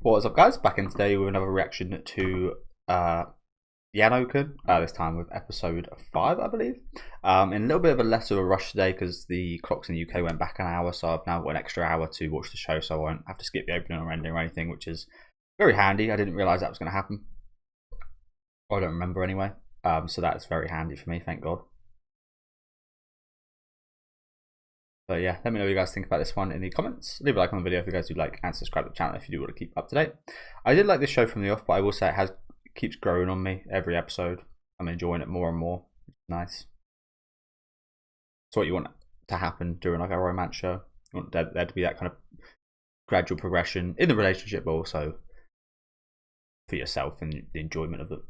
What's up, guys? Back in today with another reaction to Yano-kun, this time with episode 5, I believe. In a little bit of a less of a rush today because the clocks in the UK went back an hour, so I've now got an extra hour to watch the show, so I won't have to skip the opening or ending or anything, which is very handy. I didn't realise that was going to happen. Or I don't remember anyway. So that's very handy for me, thank God. So yeah, let me know what you guys think about this one in the comments. Leave a like on the video if you guys do like, and subscribe to the channel if you do want to keep up to date. I did like this show from the off, but I will say it keeps growing on me every episode. I'm enjoying it more and more. Nice. It's what you want to happen during like a romance show. You want there to be that kind of gradual progression in the relationship, but also for yourself and the enjoyment of it.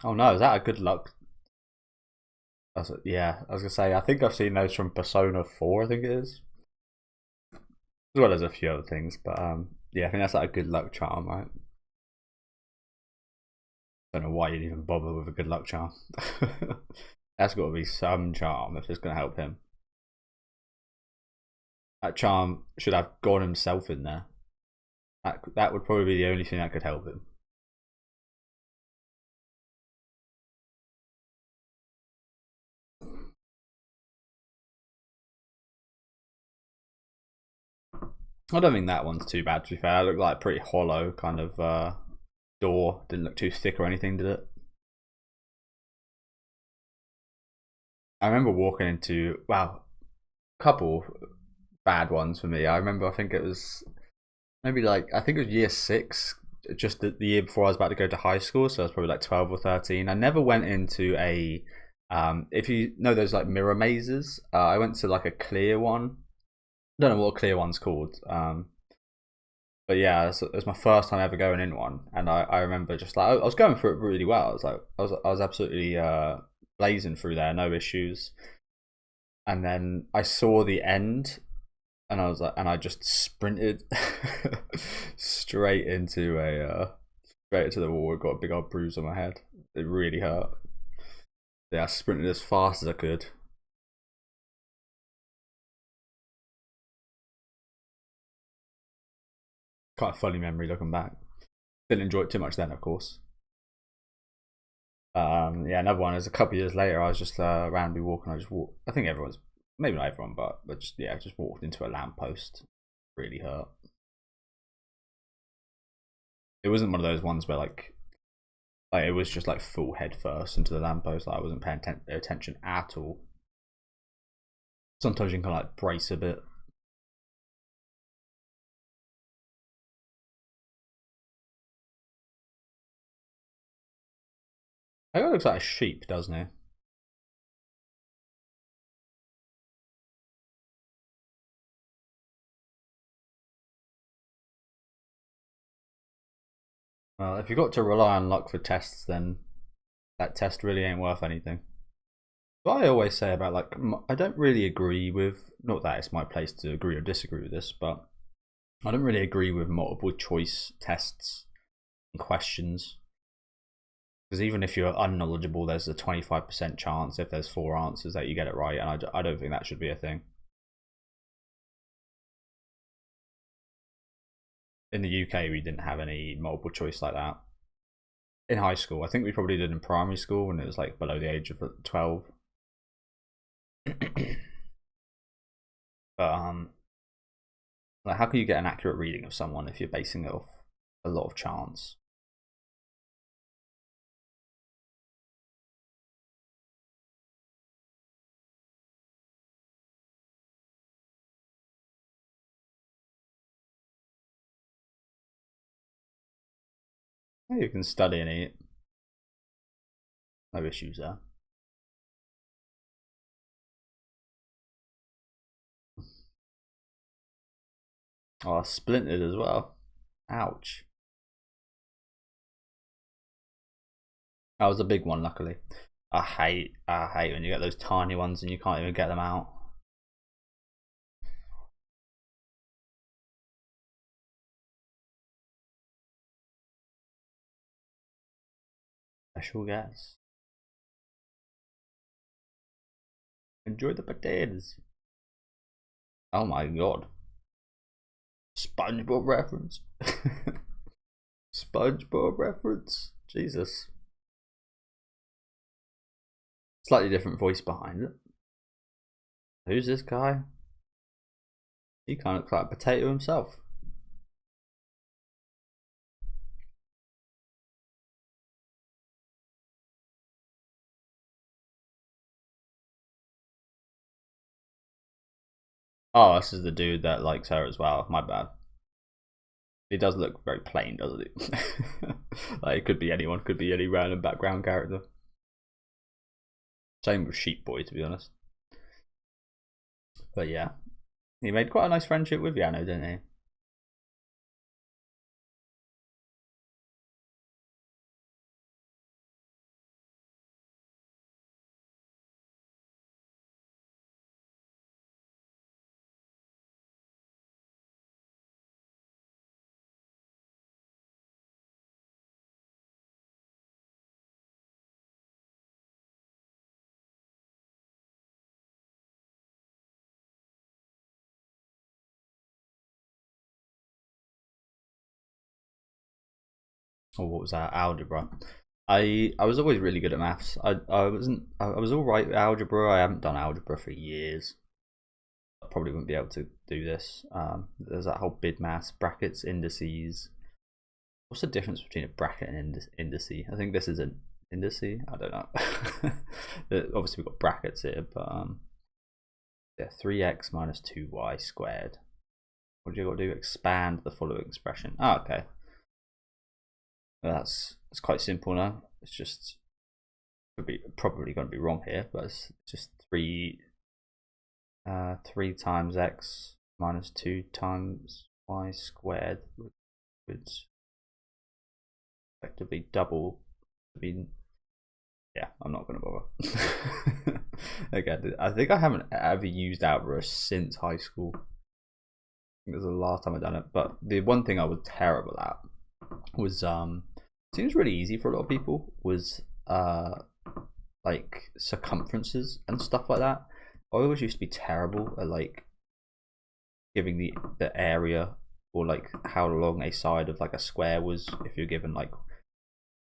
Oh no, is that a good luck? Yeah, I was gonna say I think I've seen those from Persona 4, I think it is, as well as a few other things. But yeah, I think that's like a good luck charm, right? Don't know why you'd even bother with a good luck charm. That's got to be some charm if it's gonna help him. That charm should have God himself in there. That would probably be the only thing that could help him. I don't think that one's too bad, to be fair. It looked like a pretty hollow kind of door. Didn't look too thick or anything, did it? I remember walking into, wow, a couple bad ones for me. I remember, I think it was maybe like, I think it was year 6, just the year before I was about to go to high school. So I was probably like 12 or 13. I never went into a, if you know those like mirror mazes, I went to like a clear one. I don't know what a clear one's called. But yeah, it was my first time ever going in one, and I remember just like I was going through it really well. I was like I was absolutely blazing through there, no issues. And then I saw the end, and I was like, and I just sprinted straight into straight into the wall. I got a big old bruise on my head. It really hurt. Yeah, I sprinted as fast as I could. Quite a funny memory looking back. Didn't enjoy it too much then, of course. Yeah, another one is a couple of years later. I was just randomly walking. I just walked. I think everyone's, maybe not everyone, but just yeah, just walked into a lamppost. Really hurt. It wasn't one of those ones where like it was just like full head first into the lamppost. Like I wasn't paying attention at all. Sometimes you can like brace a bit. It looks like a sheep, doesn't it? Well, if you've got to rely on luck for tests, then that test really ain't worth anything. What I always say about like, I don't really agree with, not that it's my place to agree or disagree with this, but I don't really agree with multiple choice tests and questions. Because even if you're unknowledgeable, there's a 25% chance if there's 4 answers that you get it right, and I don't think that should be a thing. In the UK, we didn't have any multiple choice like that. In high school, I think we probably did in primary school when it was like below the age of 12. But like, how can you get an accurate reading of someone if you're basing it off a lot of chance? You can study and eat. No issues there. Oh, splintered as well. Ouch. That was a big one, luckily. I hate when you get those tiny ones and you can't even get them out. Special guest. Enjoy the potatoes. Oh my god. SpongeBob reference. SpongeBob reference. Jesus. Slightly different voice behind it. Who's this guy? He kind of looks like a potato himself. Oh, this is the dude that likes her as well. My bad. He does look very plain, doesn't he? Like, it could be anyone, could be any random background character. Same with Sheep Boy, to be honest. But yeah, he made quite a nice friendship with Yano, didn't he? Or what was that? Algebra. I was always really good at maths. I was all right with algebra. I haven't done algebra for years. I probably wouldn't be able to do this. There's that whole bid maths, brackets, indices. What's the difference between a bracket and indice? I think this is an indice. I don't know. Obviously we've got brackets here, but yeah, 3x minus 2y squared. What do you got to do? Expand the following expression. Oh, okay. Well, that's quite simple now. It's just probably going to be wrong here, but it's just 3 times x minus 2 times y squared, which effectively double. I mean, yeah, I'm not going to bother. Again, I think I haven't ever used algebra since high school. I think it was the last time I've done it. But the one thing I was terrible at was seems really easy for a lot of people, was like circumferences and stuff like that. I always used to be terrible at like giving the area, or like how long a side of like a square was, if you're given like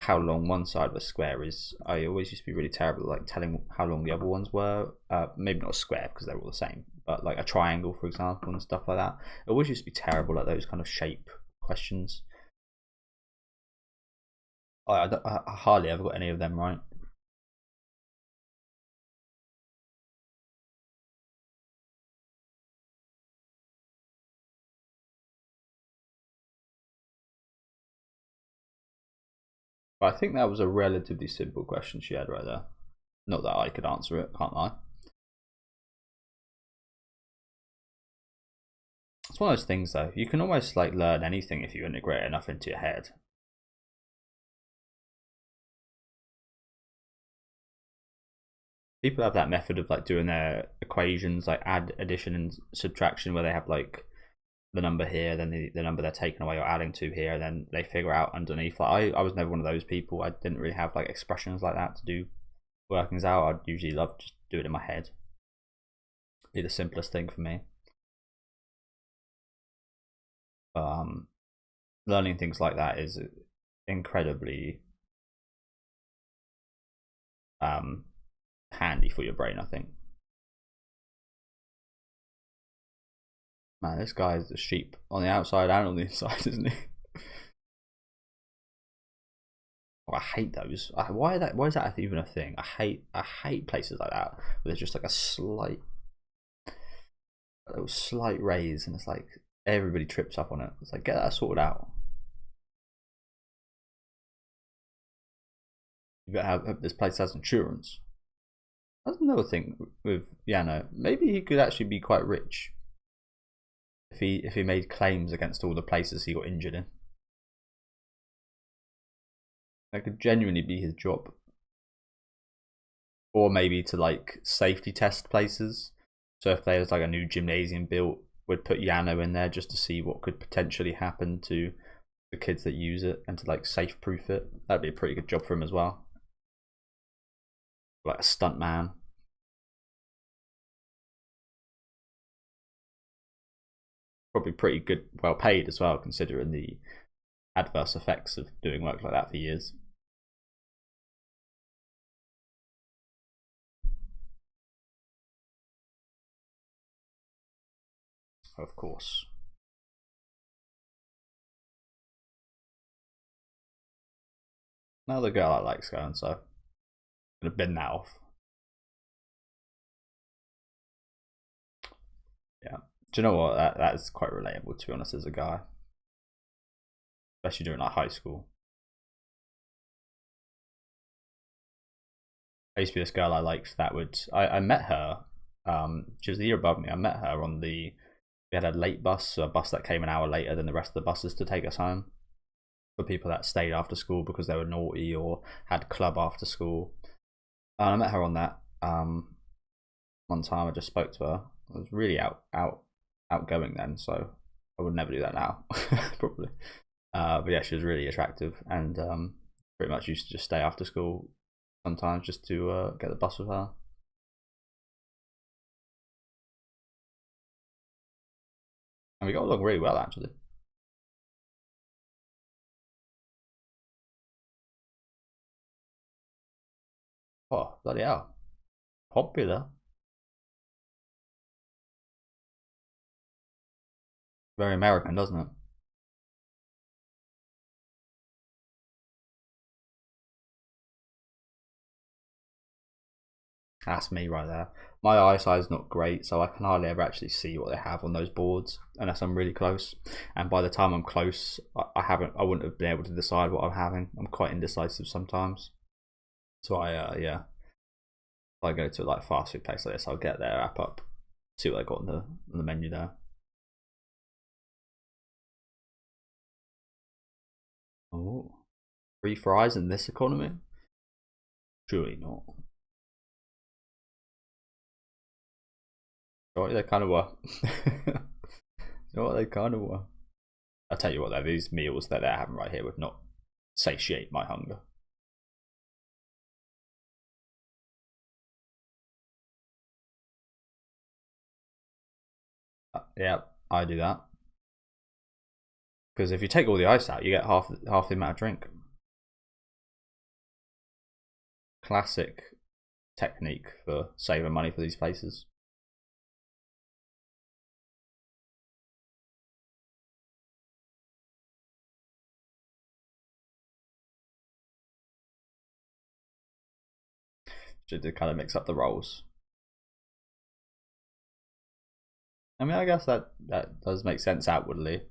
how long one side of a square is. I always used to be really terrible at like telling how long the other ones were. Maybe not a square because they're all the same, but like a triangle, for example, and stuff like that. I always used to be terrible at those kind of shape questions. I hardly ever got any of them right. But I think that was a relatively simple question she had right there. Not that I could answer it, can't lie. It's one of those things though, you can almost like learn anything if you integrate enough into your head. People have that method of like doing their equations, like add, addition, and subtraction, where they have like the number here, then the number they're taking away or adding to here, and then they figure out underneath. Like I was never one of those people. I didn't really have like expressions like that to do workings out. I'd usually love to just do it in my head. Be the simplest thing for me. Learning things like that is incredibly handy for your brain, I think. Man, this guy is a sheep on the outside and on the inside, isn't he? Oh, I hate those. Why is that even a thing? I hate places like that where there's just like a little slight raise, and it's like everybody trips up on it. It's like, get that sorted out. You better have this place has insurance. That's another thing with Yano. Maybe he could actually be quite rich if he made claims against all the places he got injured in. That could genuinely be his job. Or maybe to like safety test places. So if there was like a new gymnasium built, we'd put Yano in there just to see what could potentially happen to the kids that use it and to like safe proof it. That'd be a pretty good job for him as well. Like a stunt man. Probably pretty good, well paid as well, considering the adverse effects of doing work like that for years. Of course. Now the girl I like's going, so I'm gonna bin that off. Yeah. Do you know what? That is quite relatable, to be honest, as a guy, especially during like high school. I used to be this girl I liked that would I met her. She was the year above me. I met her on the we had a late bus, so a bus that came an hour later than the rest of the buses to take us home. For people that stayed after school because they were naughty or had club after school. And I met her on that. One time I just spoke to her. I was really outgoing then, so I would never do that now, probably. But yeah, she was really attractive, and pretty much used to just stay after school sometimes just to get the bus with her. And we got along really well, actually. Oh, bloody hell. Popular. Very American, doesn't it? That's me right there. My eyesight is not great, so I can hardly ever actually see what they have on those boards unless I'm really close. And by the time I'm close, I wouldn't have been able to decide what I'm having. I'm quite indecisive sometimes. So yeah, if I go to like fast food place like this, I'll get their app up, see what they got on the menu there. Oh, free fries in this economy? Surely not. What they kind of were. What they kind of were. I'll tell you what, though, these meals that they're having right here would not satiate my hunger. Yeah, I do that. Because if you take all the ice out, you get half the amount of drink. Classic technique for saving money for these places. Just to kind of mix up the rolls. I mean, I guess that does make sense outwardly.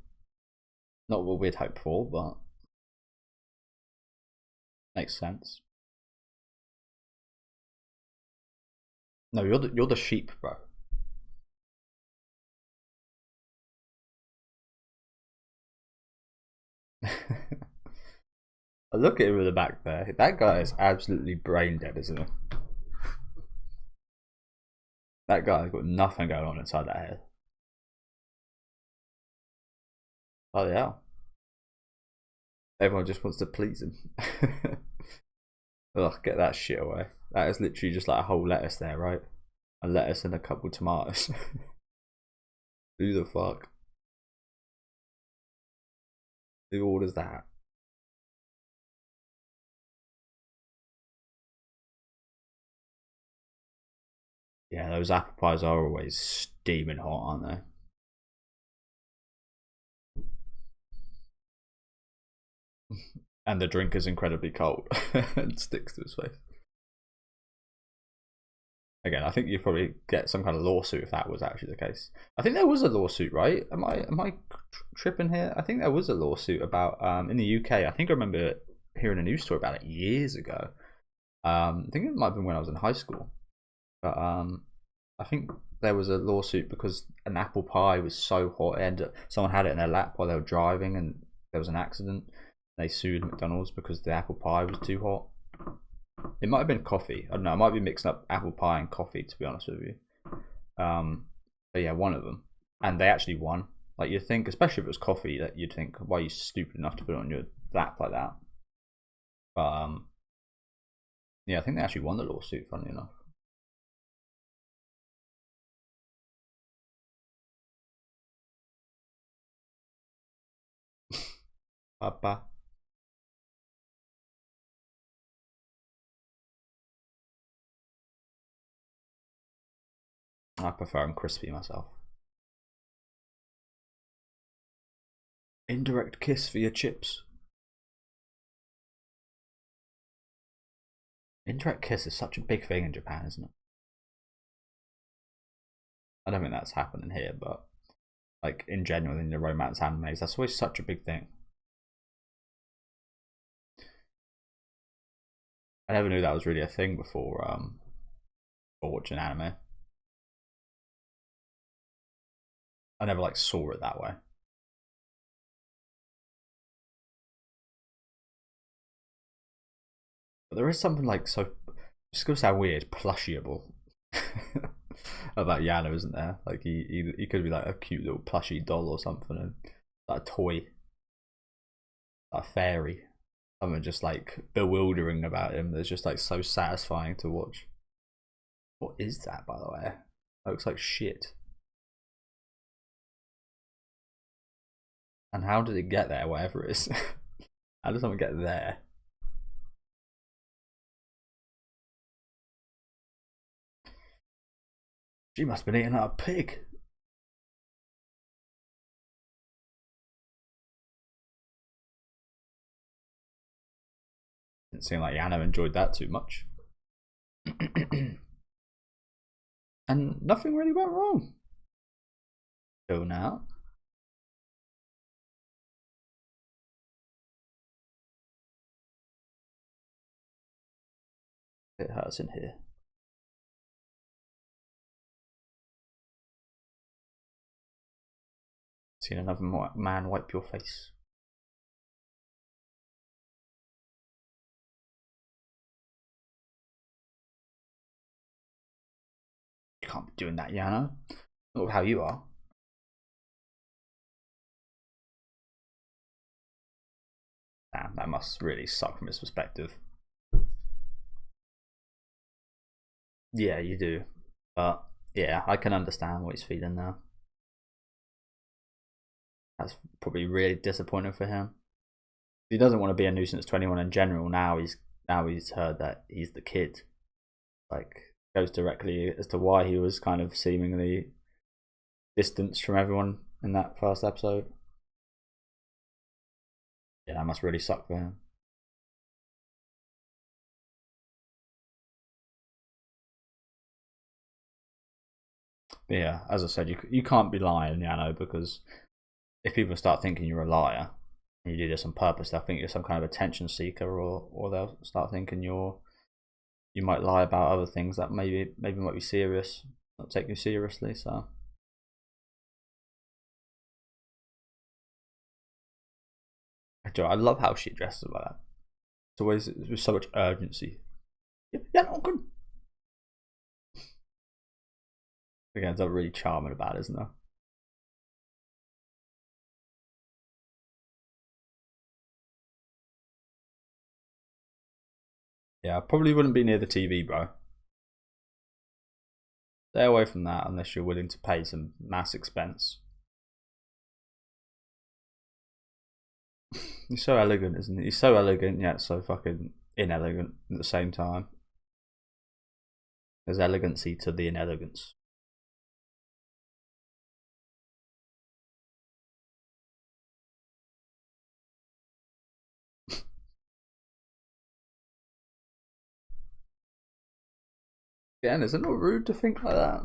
Not what we'd hope for, but makes sense. No, you're the sheep, bro. I look at him in the back there. That guy is absolutely brain dead, isn't he? That guy's got nothing going on inside that head. Oh yeah. Everyone just wants to please him. Ugh, get that shit away. That is literally just like a whole lettuce there, right? A lettuce and a couple tomatoes. Who the fuck? Who orders that? Yeah, those apple pies are always steaming hot, aren't they? And the drink is incredibly cold and sticks to his face. Again, I think you'd probably get some kind of lawsuit if that was actually the case. I think there was a lawsuit, right? Am I tripping here? I think there was a lawsuit about in the UK. I think I remember hearing a news story about it years ago, I think it might have been when I was in high school, but I think there was a lawsuit because an apple pie was so hot and someone had it in their lap while they were driving and there was an accident. They sued McDonald's because the apple pie was too hot. It might have been coffee. I don't know. I might be mixing up apple pie and coffee, to be honest with you. But yeah, one of them, and they actually won. Like you'd think, especially if it was coffee, that you'd think, why are you stupid enough to put it on your lap like that? But yeah, I think they actually won the lawsuit. Funny enough. Papa. I prefer them crispy myself. Indirect kiss for your chips. Indirect kiss is such a big thing in Japan, isn't it? I don't think that's happening here, but like in general in the romance animes, that's always such a big thing. I never knew that was really a thing before watching anime. I never like saw it that way. But there is something like so it's gonna sound weird, plushyable about Yano, isn't there? Like he could be like a cute little plushy doll or something, and like a toy, like a fairy. Something just like bewildering about him that's just like so satisfying to watch. What is that, by the way? It looks like shit. And how did it get there, whatever it is? How does someone get there? She must have been eating a pig. Didn't seem like Yano enjoyed that too much. And nothing really went wrong. Till now. It hurts in here. Seen another man wipe your face. You can't be doing that, Yano. Not how you are. Damn, that must really suck from his perspective. Yeah, you do. But yeah, I can understand what he's feeling now. That's probably really disappointing for him. He doesn't want to be a nuisance to anyone in general. Now he's heard that he's the kid. Like goes directly as to why he was kind of seemingly distanced from everyone in that first episode. Yeah, that must really suck for him. But yeah, as I said, you can't be lying, Yano, because if people start thinking you're a liar and you do this on purpose, they'll think you're some kind of attention seeker, or they'll start thinking you might lie about other things that maybe might be serious, not take you seriously. So I love how she dresses like that. It's always with so much urgency. Yano-kun. Again, it's really charming about it, isn't there? Yeah, I probably wouldn't be near the TV, bro. Stay away from that unless you're willing to pay some mass expense. He's so elegant, isn't he? He's so elegant yet so fucking inelegant at the same time. There's elegancy to the inelegance. Again, is it not rude to think like that?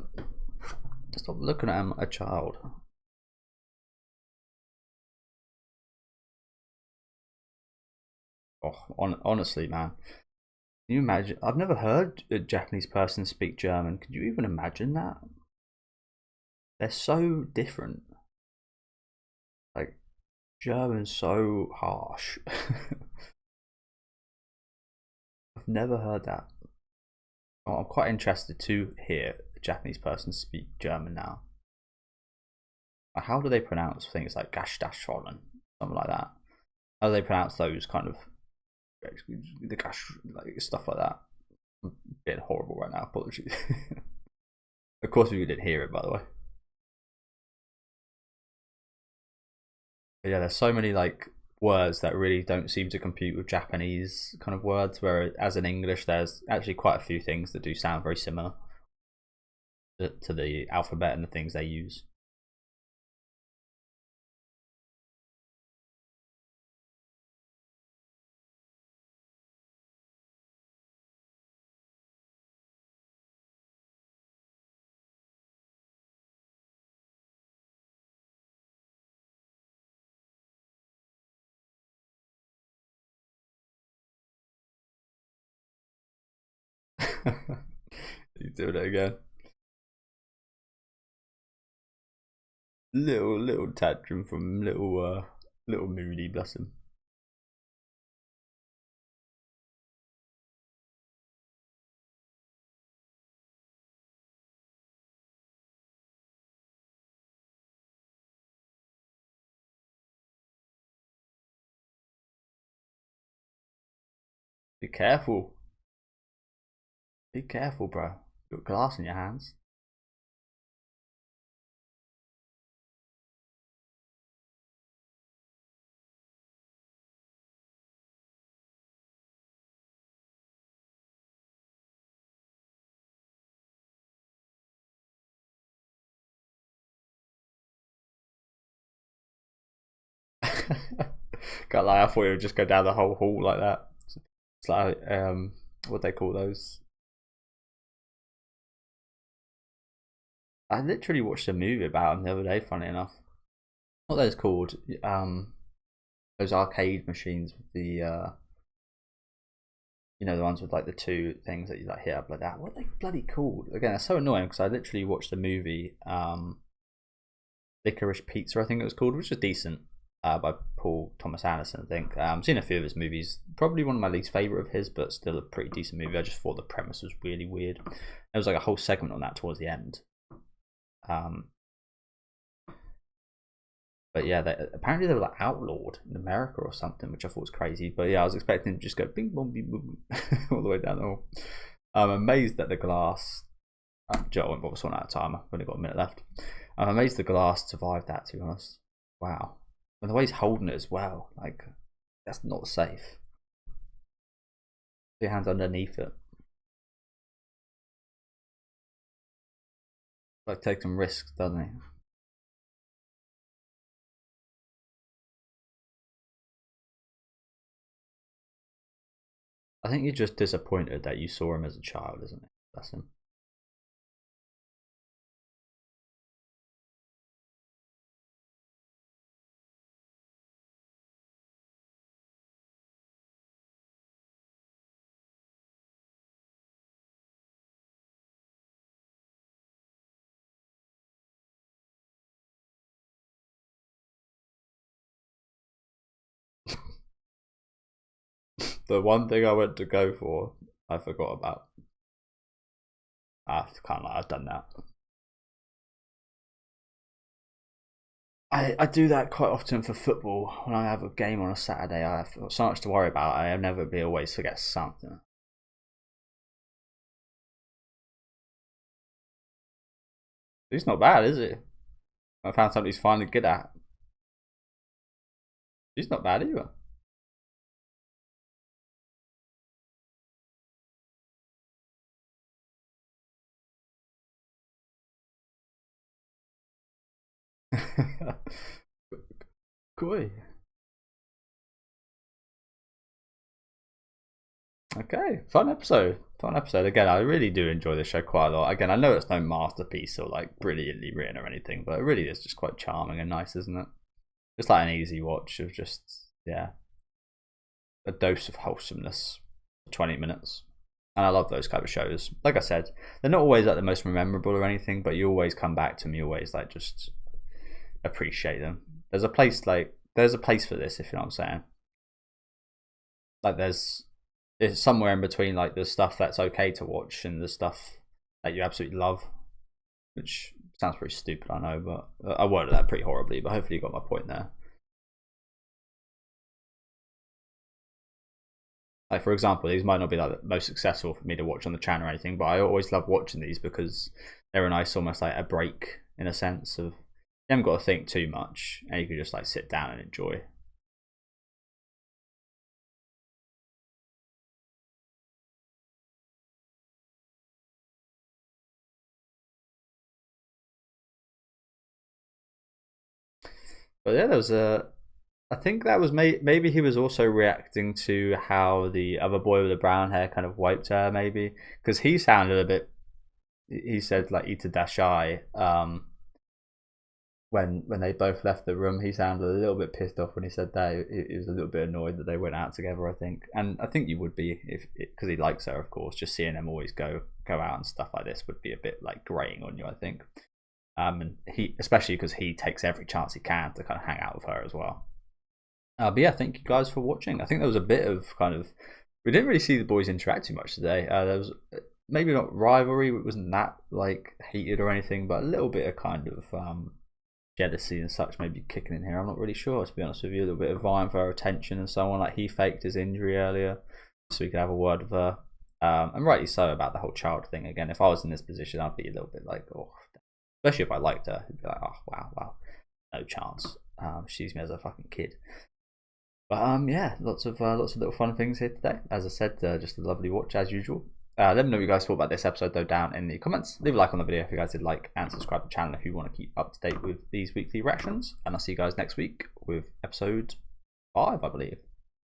Stop looking at him like a child. Oh, honestly, man. Can you imagine? I've never heard a Japanese person speak German. Could you even imagine that? They're so different. Like German's so harsh. I've never heard that. Oh, I'm quite interested to hear a Japanese person speak German now. How do they pronounce things like Gashtashonen, something like that? How do they pronounce those kind of the gash, like stuff like that? I'm being horrible right now. Apologies. Of course, we didn't hear it, by the way. But yeah, there's so many like words that really don't seem to compute with Japanese kind of words. Whereas in English, there's actually quite a few things that do sound very similar to the alphabet and the things they use. You doing it again? Little tantrum from little Moody, bless him. Be careful. Be careful, bro. You've got glass in your hands. Can't lie, I thought it would just go down the whole hall like that. It's like what they call those. I literally watched a movie about them the other day, funny enough. What those called? Those arcade machines with the the ones with like the two things that you like hit up like that. What are they bloody called? Again, it's so annoying because I literally watched the movie Licorice Pizza, I think it was called, which was decent. By Paul Thomas Anderson, I think. I've seen a few of his movies. Probably one of my least favorite of his, but still a pretty decent movie. I just thought the premise was really weird. There was like a whole segment on that towards the end. Um, but yeah, apparently they were like outlawed in America or something, which I thought was crazy. But yeah, I was expecting to just go bing bong bing boom all the way down the hall. I'm amazed that the glass. Joe, I won't bother sorting out a timer. I've only got a minute left. I'm amazed the glass survived that. To be honest, wow. And the way he's holding it as well, like that's not safe. Your hands underneath it, like take some risks, doesn't he? I think you're just disappointed that you saw him as a child, isn't it? That's him. The one thing I went to go for, I forgot about. I can't lie, I've done that. I do that quite often for football. When I have a game on a Saturday, I have so much to worry about. I never be always forget something. He's not bad, is he? I found something he's finally good at. He's not bad either. Cool. Okay, fun episode. Fun episode. Again, I really do enjoy this show quite a lot. Again, I know it's no masterpiece or like brilliantly written or anything, but it really is just quite charming and nice, isn't it? Just like an easy watch of just, yeah, a dose of wholesomeness for 20 minutes. And I love those kind of shows. Like I said, they're not always like the most memorable or anything, but you always come back to them. You always like just appreciate them. There's a place for this, if you know what I'm saying. Like it's somewhere in between like the stuff that's okay to watch and the stuff that you absolutely love, which sounds pretty stupid, I know, but I worded that pretty horribly, but hopefully you got my point there. Like, for example, these might not be like the most successful for me to watch on the channel or anything, but I always love watching these because they're a nice, almost like a break in a sense of you haven't got to think too much and you can just like sit down and enjoy. But yeah, there was I think that was maybe he was also reacting to how the other boy with the brown hair kind of wiped her, maybe because he sounded a bit. He said like Itadashai. When they both left the room, he sounded a little bit pissed off when he said that. He was a little bit annoyed that they went out together, I think, and I think you would be if because he likes her, of course. Just seeing them always go out and stuff like this would be a bit like graying on you, I think. And he, especially because he takes every chance he can to kind of hang out with her as well. But yeah, thank you guys for watching. I think there was a bit of kind of we didn't really see the boys interact too much today. There was maybe not rivalry, it wasn't that like heated or anything, but a little bit of kind of jealousy and such maybe kicking in here. I'm not really sure, to be honest with you. A little bit of vying for her attention and so on. Like he faked his injury earlier so we could have a word with her. And rightly so about the whole child thing. Again, if I was in this position, I'd be a little bit like, oh, especially if I liked her, I'd be like, oh wow, no chance. She sees me as a fucking kid. But yeah, lots of little fun things here today. As I said, just a lovely watch as usual. Let me know what you guys thought about this episode though down in the comments. Leave a like on the video if you guys did like, and subscribe to the channel if you want to keep up to date with these weekly reactions. And I'll see you guys next week with episode 5, I believe.